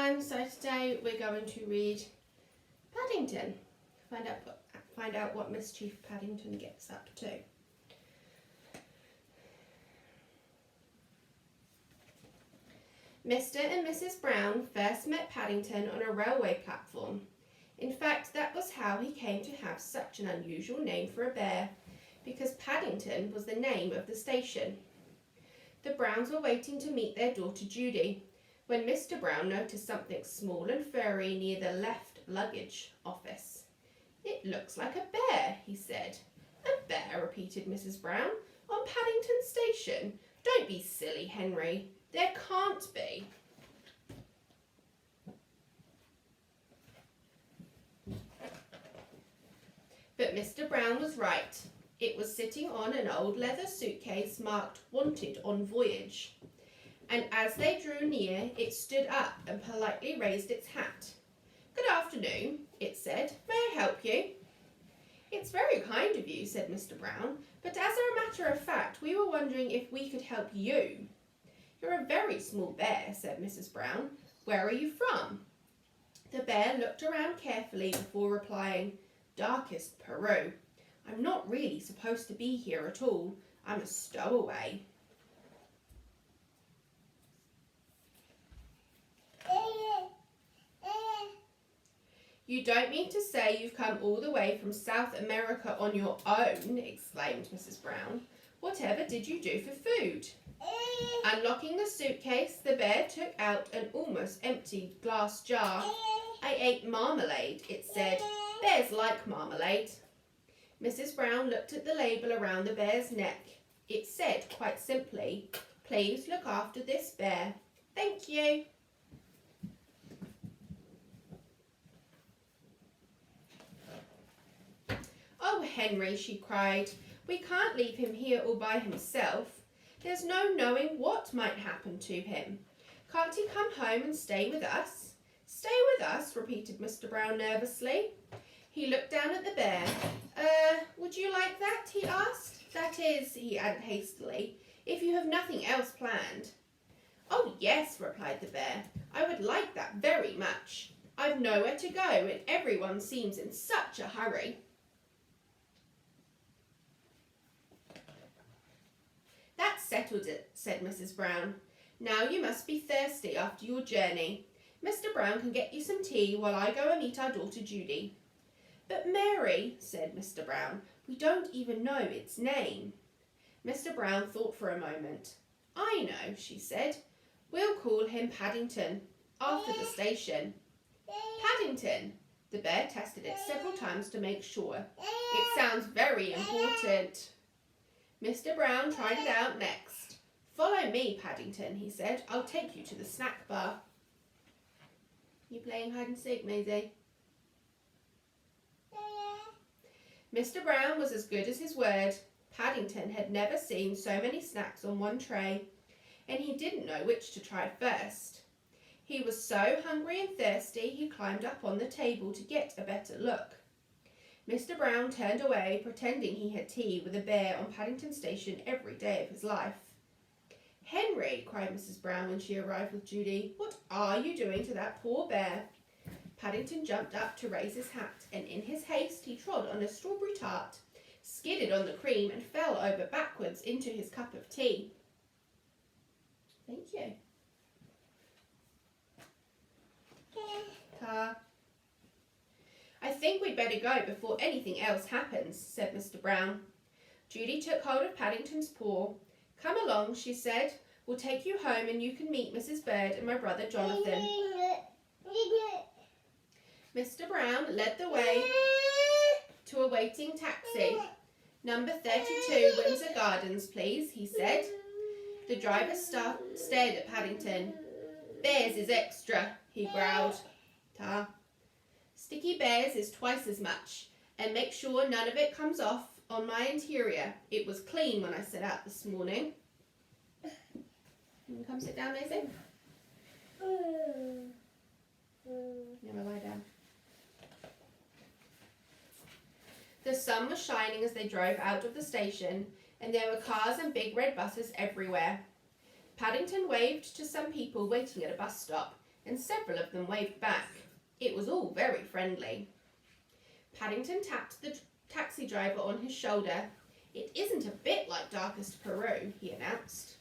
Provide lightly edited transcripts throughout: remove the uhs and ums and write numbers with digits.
everyone, so today we're going to read Paddington, find out what mischief Paddington gets up to. Mr. and Mrs. Brown first met Paddington on a railway platform. In fact, that was how he came to have such an unusual name for a bear, because Paddington was the name of the station. The Browns were waiting to meet their daughter Judy, when Mr. Brown noticed something small and furry near the left luggage office. "It looks like a bear," he said. "A bear," repeated Mrs. Brown. "On Paddington Station? Don't be silly, Henry. There can't be." But Mr. Brown was right. It was sitting on an old leather suitcase marked "Wanted on Voyage." And as they drew near, it stood up and politely raised its hat. "Good afternoon," it said. "May I help you?" "It's very kind of you," said Mr. Brown, "but as a matter of fact, we were wondering if we could help you." "You're a very small bear," said Mrs. Brown. "Where are you from?" The bear looked around carefully before replying, "Darkest Peru. I'm not really supposed to be here at all. I'm a stowaway." "You don't mean to say you've come all the way from South America on your own?" exclaimed Mrs. Brown. "Whatever did you do for food?" Unlocking the suitcase, the bear took out an almost empty glass jar. "I ate marmalade," it said. "Bears like marmalade." Mrs. Brown looked at the label around the bear's neck. It said quite simply, "Please look after this bear. Thank you." "Oh, Henry," she cried, "we can't leave him here all by himself. There's no knowing what might happen to him. Can't he come home and stay with us?" "Stay with us?" repeated Mr. Brown nervously. He looked down at the bear. Would you like that?" he asked. "That is," he added hastily, "if you have nothing else planned." "Oh, yes," replied the bear. "I would like that very much. I've nowhere to go and everyone seems in such a hurry." "That settles it," said Mrs. Brown. "Now you must be thirsty after your journey. Mr. Brown can get you some tea while I go and meet our daughter Judy." "But Mary," said Mr. Brown, "we don't even know its name." Mr. Brown thought for a moment. "I know," she said. "We'll call him Paddington, after the station." "Paddington." The bear tested it several times to make sure. "It sounds very important." Mr. Brown tried it out next. "Follow me, Paddington," he said. "I'll take you to the snack bar." "You playing hide and seek, Maisie?" Mr. Brown was as good as his word. Paddington had never seen so many snacks on one tray, and he didn't know which to try first. He was so hungry and thirsty he climbed up on the table to get a better look. Mr. Brown turned away, pretending he had tea with a bear on Paddington Station every day of his life. "Henry," cried Mrs. Brown when she arrived with Judy, "what are you doing to that poor bear?" Paddington jumped up to raise his hat, and in his haste he trod on a strawberry tart, skidded on the cream, and fell over backwards into his cup of tea. "Thank you." "Ta." "I think we'd better go before anything else happens," said Mr. Brown. Judy took hold of Paddington's paw. "Come along," she said. "We'll take you home and you can meet Mrs. Bird and my brother Jonathan." Mr. Brown led the way to a waiting taxi. "Number 32 Windsor Gardens, please," he said. The driver stared at Paddington. "Bears is extra," he growled. "Ta." "Sticky Bears is twice as much, and make sure none of it comes off on my interior. It was clean when I set out this morning." You come sit down, Maisie? Never lie down. The sun was shining as they drove out of the station, and there were cars and big red buses everywhere. Paddington waved to some people waiting at a bus stop, and several of them waved back. It was all very friendly. Paddington tapped the taxi driver on his shoulder. "It isn't a bit like Darkest Peru," he announced.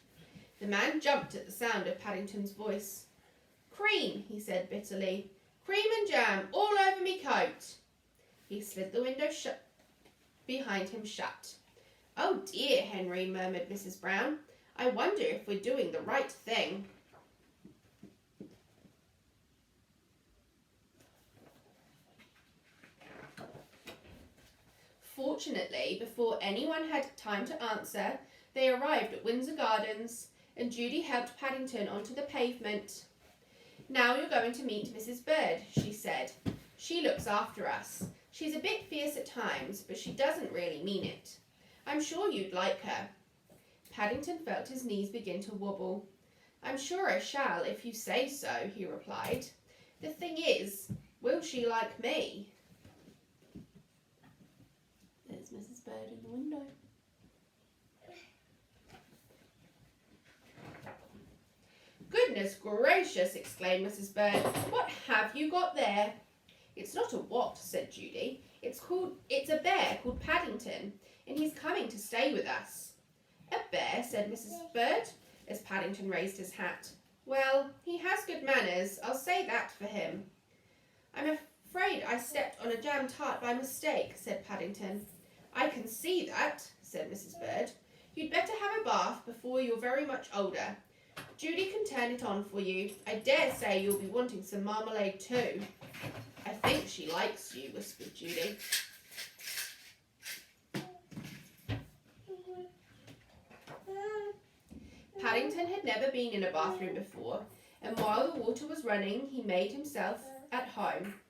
The man jumped at the sound of Paddington's voice. "Cream," he said bitterly. "Cream and jam all over me coat." He slid the window behind him shut. "Oh dear, Henry," murmured Mrs Brown. "I wonder if we're doing the right thing." Fortunately, before anyone had time to answer, they arrived at Windsor Gardens, and Judy helped Paddington onto the pavement. "Now you're going to meet Mrs Bird," she said. "She looks after us. She's a bit fierce at times, but she doesn't really mean it. I'm sure you'd like her." Paddington felt his knees begin to wobble. "I'm sure I shall, if you say so," he replied. "The thing is, will she like me?" There's Mrs Bird in the window. "Goodness gracious!" exclaimed Mrs Bird. "What have you got there?" "It's not a what," said Judy. It's a bear called Paddington, and he's coming to stay with us." "A bear?" said Mrs Bird, as Paddington raised his hat. "Well, he has good manners, I'll say that for him." "I'm afraid I stepped on a jam tart by mistake," said Paddington. "I can see that," said Mrs Bird. "You'd better have a bath before you're very much older. Judy can turn it on for you. I dare say you'll be wanting some marmalade too." "I think she likes you," whispered Judy. Paddington had never been in a bathroom before, and while the water was running, he made himself at home.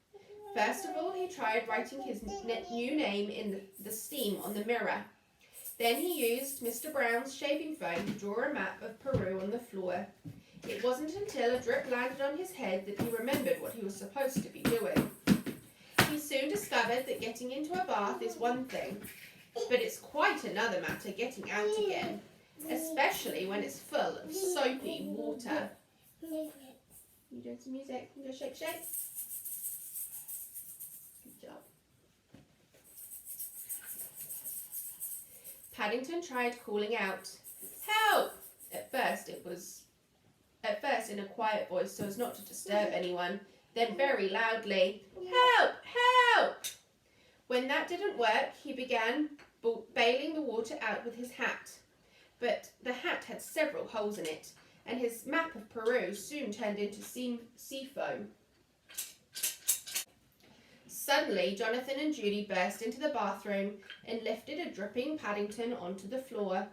First of all, he tried writing his new name in the steam on the mirror. Then he used Mr Brown's shaving foam to draw a map of Peru on the floor. It wasn't until a drip landed on his head that he remembered what he was supposed to be doing. He soon discovered that getting into a bath is one thing, but it's quite another matter getting out again, especially when it's full of soapy water. You doing some music? You go shake, shake? Good job. Paddington tried calling out, "Help!" At first in a quiet voice so as not to disturb anyone, then very loudly, "Help! Help!" When that didn't work, he began bailing the water out with his hat. But the hat had several holes in it, and his map of Peru soon turned into sea foam. Suddenly, Jonathan and Judy burst into the bathroom and lifted a dripping Paddington onto the floor.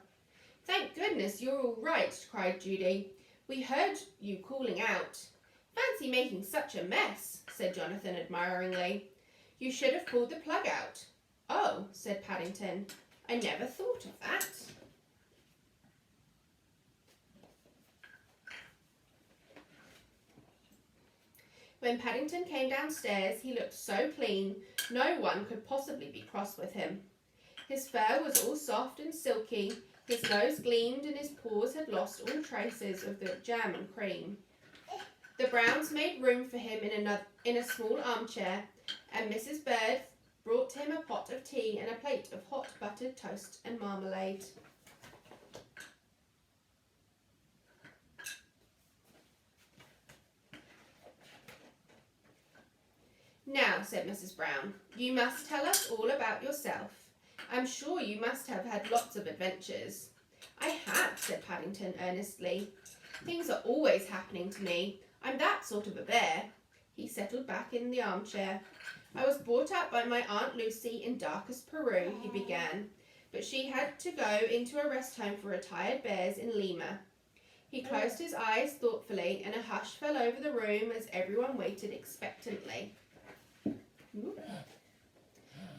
"Thank goodness you're all right," cried Judy. "We heard you calling out." "Fancy making such a mess," said Jonathan admiringly. "You should have pulled the plug out." "Oh," said Paddington, "I never thought of that." When Paddington came downstairs, he looked so clean, no one could possibly be cross with him. His fur was all soft and silky, his nose gleamed, and his paws had lost all traces of the jam and cream. The Browns made room for him in a small armchair, and Mrs Bird brought him a pot of tea and a plate of hot buttered toast and marmalade. "Now," said Mrs Brown, "you must tell us all about yourself. I'm sure you must have had lots of adventures." "I have," said Paddington earnestly. "Things are always happening to me. I'm that sort of a bear." He settled back in the armchair. "I was brought up by my Aunt Lucy in Darkest Peru," he began, "but she had to go into a rest home for retired bears in Lima." He closed his eyes thoughtfully, and a hush fell over the room as everyone waited expectantly.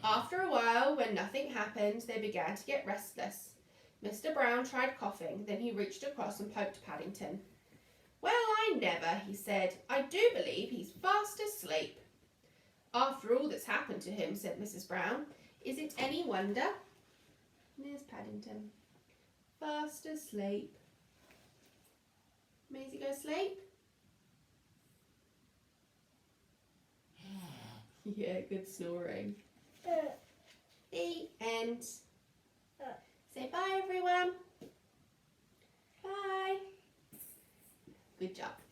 After a while, when nothing happened, they began to get restless. Mr Brown tried coughing, then he reached across and poked Paddington. "Well, I never," he said. "I do believe he's fast asleep." "After all that's happened to him," said Mrs Brown. "Is it any wonder?" There's Paddington. Fast asleep. Maisie, go sleep. Yeah, good snoring. The end. Say bye, everyone. Bye. Good job.